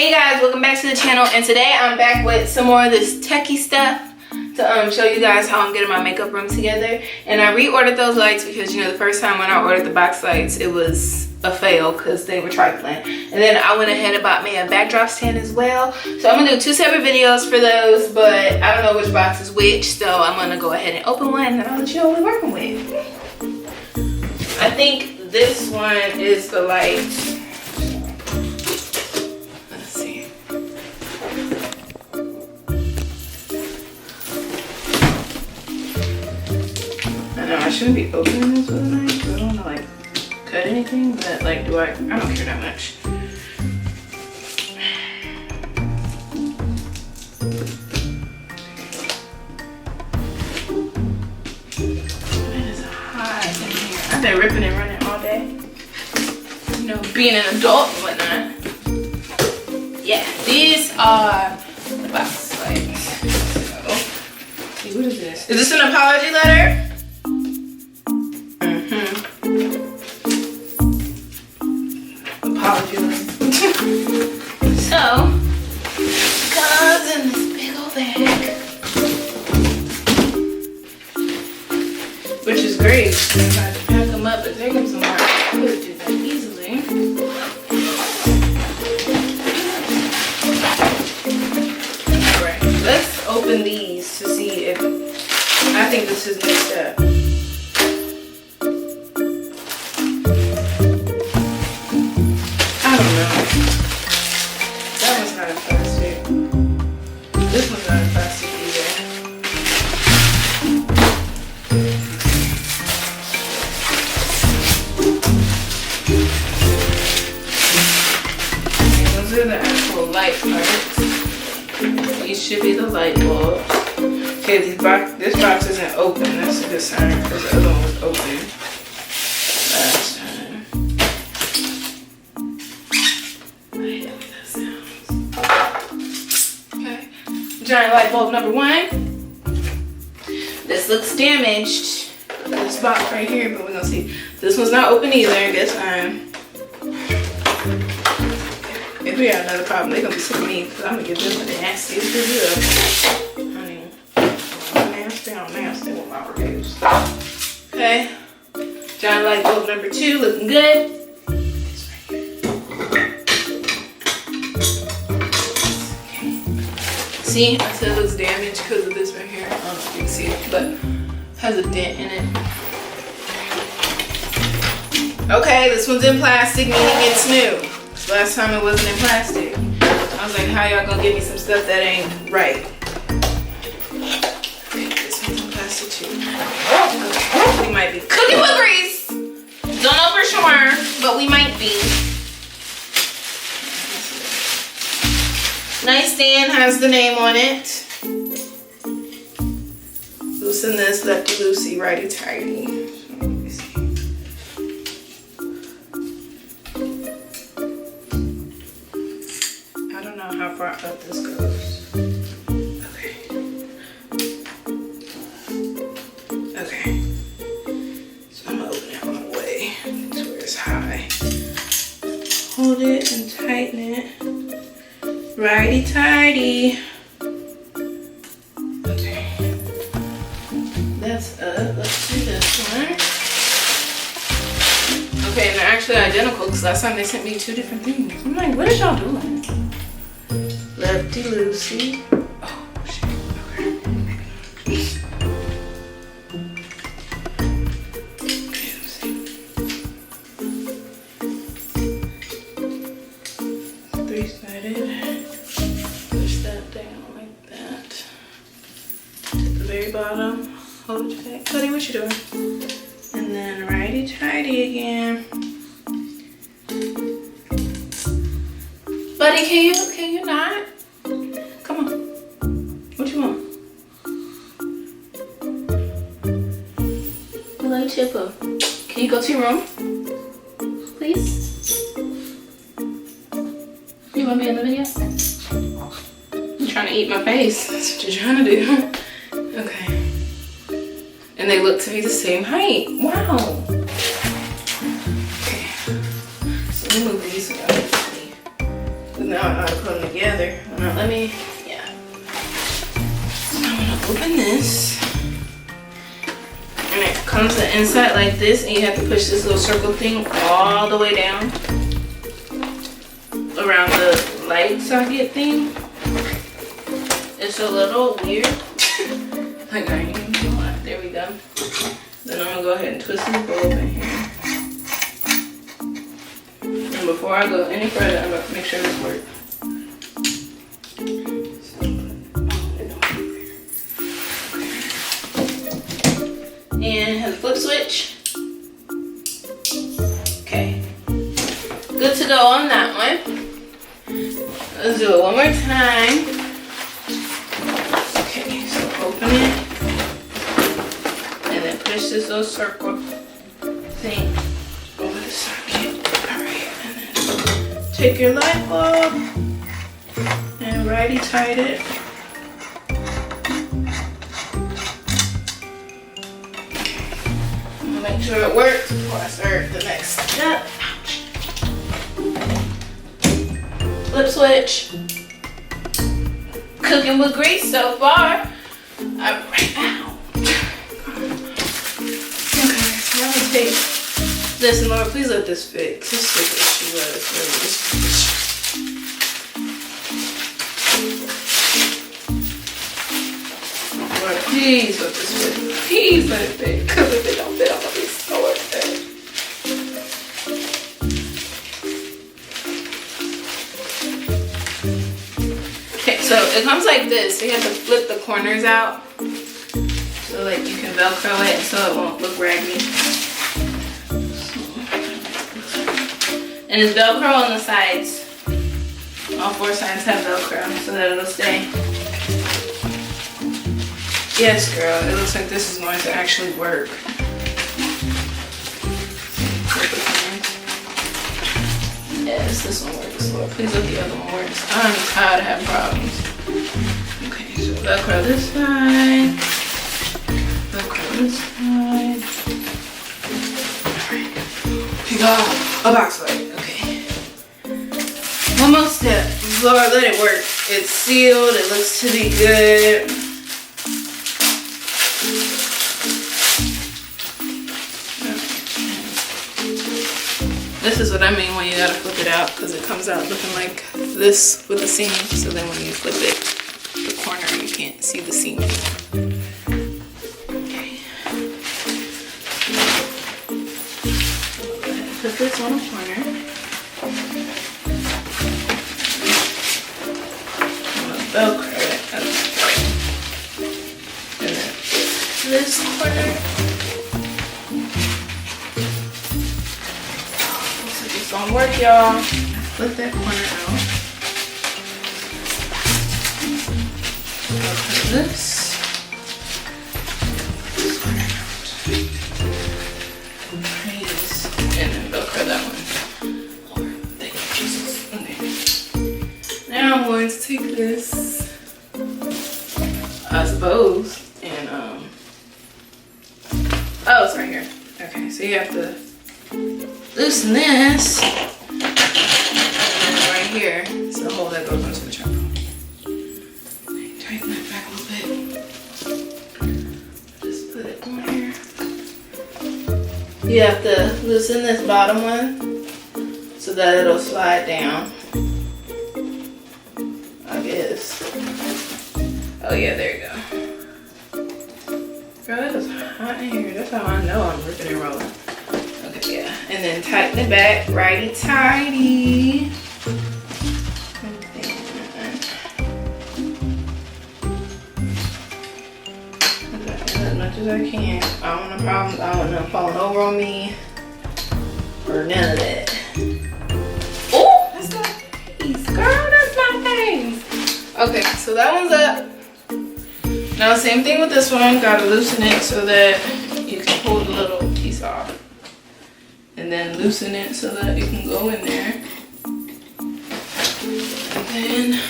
Hey guys, welcome back to the channel, and today I'm back with some more of this techie stuff to show you guys how I'm getting my makeup room together. And I reordered those lights because, you know, the first time when I ordered the box lights, it was a fail because they were trifling. And then I went ahead and bought me a backdrop stand as well. So I'm gonna do two separate videos for those, but I don't know which box is which, so I'm gonna go ahead and open one and I'll let you know what we're working with. I think this one is the light. I shouldn't be opening this with a knife. I don't want to like cut anything, but like, I don't care that much. It is hot in here. I've been ripping and running all day. You know, being an adult and whatnot. Yeah, these are the box lights. So, see, what is this? Is this an apology letter? So, comes in this big old bag, which is great. If I had to pack them up and take them somewhere, I could do that easily. Alright, let's open these to see if I think this is mixed up. The actual light parts. These should be the light bulbs. Okay, this box isn't open. That's a good sign because the other one was open last time. I hate the way that sounds. Okay, giant light bulb number one. This looks damaged. This box right here, but we're gonna see. This one's not open either. Guess if we have another problem, they're gonna be sick of me because I'm gonna give them the nastiest review. Honey, I'm nasty with my reviews. Okay, giant light bulb number two, looking good. This right here. Okay. See, I said it looks damaged because of this right here. I don't know if you can see it, but it has a dent in it. Okay, this one's in plastic, meaning it's new. Last time it wasn't in plastic. I was like, how y'all gonna give me some stuff that ain't right? Okay, this one's in plastic too. Okay, we might be cooking with grease. Don't know for sure, but we might be. Nightstand has the name on it. Loosen this, lefty loosey, righty tighty. How far up this goes. Okay. Okay. So I'm gonna open it all the way to where it's high. Hold it and tighten it. Righty tighty. Okay. That's up. Let's do this one. Okay, and they're actually identical because last time they sent me two different things. I'm like, what is y'all doing? Lefty loosey. Oh shit. Okay. Okay, let's see. Three-sided. Push that down like that. To the very bottom. Hold it tight. Cuddy, what you doing? And then righty tighty again. Buddy, can you not? Come on. What you want? Hello, Chipper. Can you go to your room? Please? You want to be in the video? You're trying to eat my face. That's what you're trying to do. Okay. And they look to be the same height. Wow. Okay. So let me move these around. now I know how to put them together. Now let me, yeah. So I'm gonna open this. And it comes the inside like this, and you have to push this little circle thing all the way down around the light socket thing. It's a little weird. Like, I ain't even lie. There we go. Then I'm gonna go ahead and twist this bulb in here. And before I go any further, I'm gonna make sure this works. And it has a flip switch. Okay. Good to go on that one. Let's do it one more time. Okay, so open it. And then push this little circle thing over the socket. Alright, and then take your light bulb and righty tight it. I'm gonna make sure it works before I start the next step. Ouch. Flip switch. Cooking with grease so far. Alright, ow. Okay, so I'm gonna take this, and Lord, please let this fit. This fit this shoe out. It's really this. Lord, please let this fit. Please let it fit. Because if it don't fit, I'm gonna be so upset. Okay, so it comes like this. So you have to flip the corners out. So like you can Velcro it so it won't look raggedy. And it's Velcro on the sides. All four sides have Velcro so that it'll stay. Yes, girl, it looks like this is going to actually work. Yes, this one works, Lord. Please let the other one works. I'm tired of having problems. Okay, so Velcro this side. Velcro this side. Alright. You got a box light. Okay. One more step. Lord, let it work. It's sealed. It looks to be good. This is what I mean when you gotta flip it out, because it comes out looking like this with the seam. So then when you flip it, the corner, you can't see the seam. Okay. Go ahead and put this on the corner. I'm gonna Velcro it. And then this corner. It's gonna work, y'all. Flip that corner out. Velcro this. This corner out. Praise. And then Velcro that one. Lord, thank you, Jesus. Okay. Now I'm going to take this, I suppose, and oh, it's right here. Okay, so you have to loosen this right here. So the hole that goes into the charcoal. Tighten that back a little bit. Just put it on here. You have to loosen this bottom one so that it'll slide down. I guess. Oh yeah, there you go. Girl, it is hot in here. That's how I know I'm ripping and rolling. Okay, yeah. And then tighten it back, righty tighty. As much as I can. I don't want no problems. I don't want no falling over on me. Or none of that. Oh, that's my face. Girl, that's my face. Okay, so that one's up. Now, same thing with this one. Gotta loosen it so that you can pull the little piece off. And then loosen it so that it can go in there. And then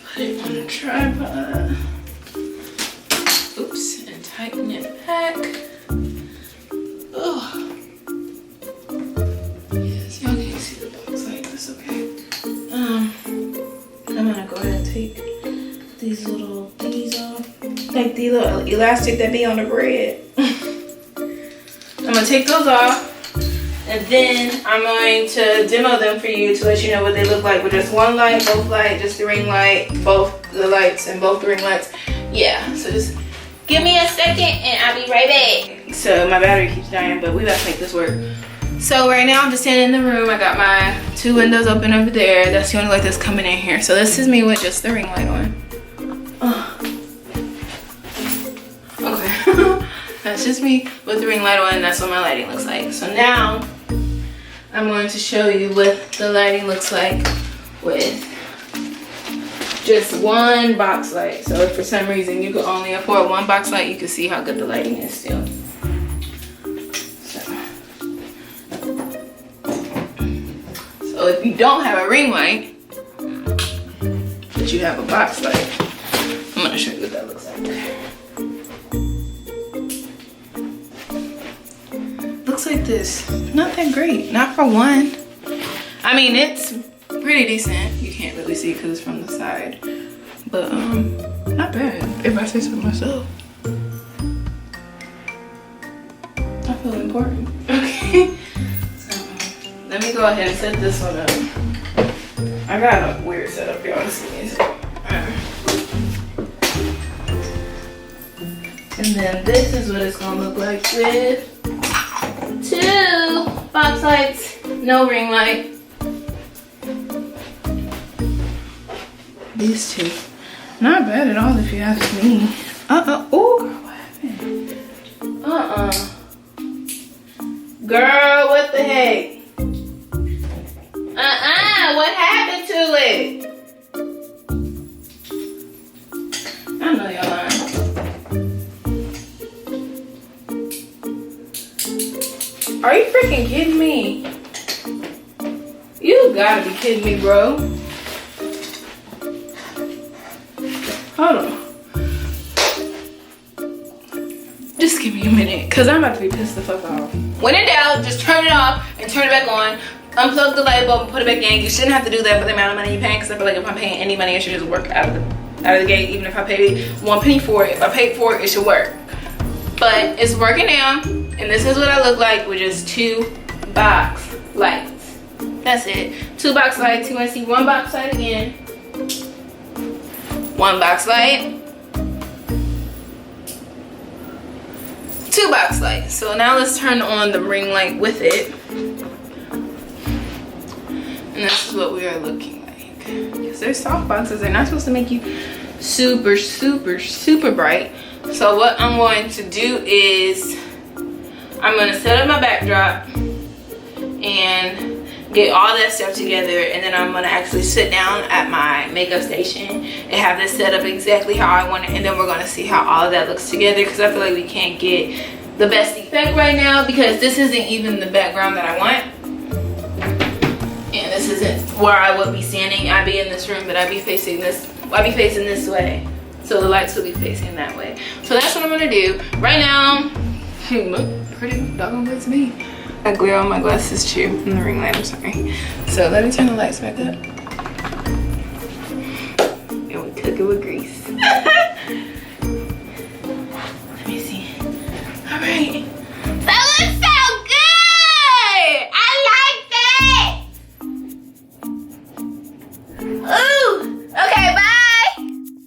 put it on a tripod. Oops, and tighten it back. Oh. Yes, y'all can't see the box. take these little thingies off. Like the little elastic that be on the bread. I'm gonna take those off. And then I'm going to demo them for you to let you know what they look like with just one light, both light, just the ring light, both the lights and both the ring lights. Yeah, so just give me a second and I'll be right back. So my battery keeps dying, but we gotta make this work. So right now I'm just standing in the room. I got my 2 windows open over there. That's the only light that's coming in here. So this is me with just the ring light on. Okay. That's just me with the ring light on, and that's what my lighting looks like. So now I'm going to show you what the lighting looks like with just one box light. So if for some reason you could only afford one box light, you can see how good the lighting is still. So if you don't have a ring light, but you have a box light, I'm gonna show you what that looks like. Looks like this. Not that great, not for one. I mean, it's pretty decent. You can't really see because it's from the side, but not bad if I say so myself. I feel important. Okay, so let me go ahead and set this one up. I got a weird setup, y'all. And then this is what it's gonna look like with 2 box lights, no ring light. These 2, not bad at all if you ask me. Oh, girl, what happened? Girl, what the heck? What happened to it? I know y'all lying. Are you freaking kidding me? You gotta be kidding me, bro. Hold on. Just give me a minute, cause I'm about to be pissed the fuck off. When in doubt, just turn it off and turn it back on. Unplug the light bulb and put it back in. You shouldn't have to do that for the amount of money you're paying, cause I feel like if I'm paying any money, it should just work out of the gate. Even if I paid 1 penny for it, if I paid for it, it should work. But it's working now, and this is what I look like with just 2 box lights. That's it. 2 box lights. You want to see 1 box light again? 1 box light. 2 box lights. So now let's turn on the ring light with it. And this is what we are looking like. Because they're soft boxes. They're not supposed to make you super, super, super bright. So what I'm going to do is I'm going to set up my backdrop and get all that stuff together, and then I'm going to actually sit down at my makeup station and have this set up exactly how I want it, and then we're going to see how all of that looks together, because I feel like we can't get the best effect right now because this isn't even the background that I want, and this isn't where I would be standing. I'd be in this room, but I'd be facing this way. So the lights will be facing that way. So that's what I'm gonna do. Right now, look pretty doggone good to me. I glare on my glasses too, and the ring light, I'm sorry. So let me turn the lights back up. And we cook it with grease.